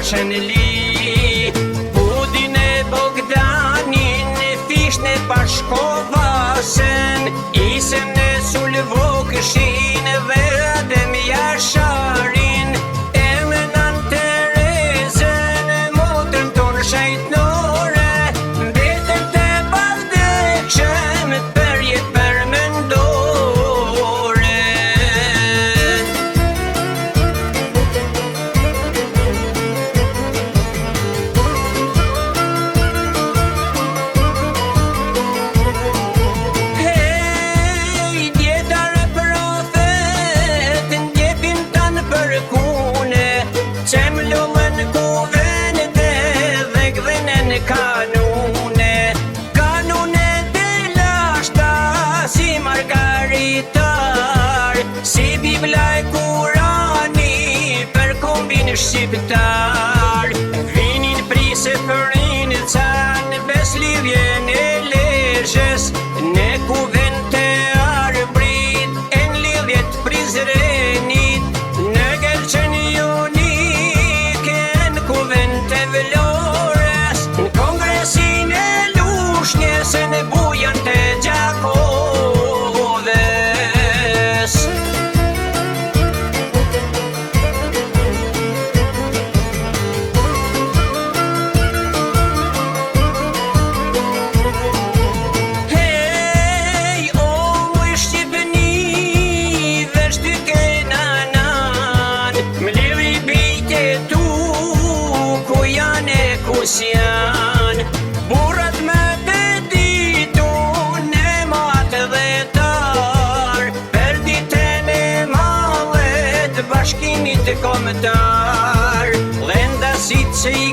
qenë li. Budin e Bogdanin, fisht në Pashkovasen, isën e Sulvokëshin dhe Adem Jasharin, emënan Terezën, motrën tonë shajtnore, mbetën të bavdekshëm për jetë përmendore. Hej, djetar profet, ndjepin tanë për kune, qem lumën kuven dhe gdhenen kanune. Kanune të lashta si margaritar, si Bibla e Kurani për kombin shqiptar. Vinin prise përin canë bes lidhjen e lezhes, në kuven të arbrit e në lidhjet Prizrenit, në Gëlqen Jonik e në kuven të Vlores, në kongresin e Lushnjës e në bujan të Gjakoves. Hej, o muj Shqipëni, veç ty kenanan, më lidhi bijtë tu, ku janë e kus janë. Burrat më të ditun e matë dhe tar, për ditën e mallet bashkimit kombëtar, lëndasit që i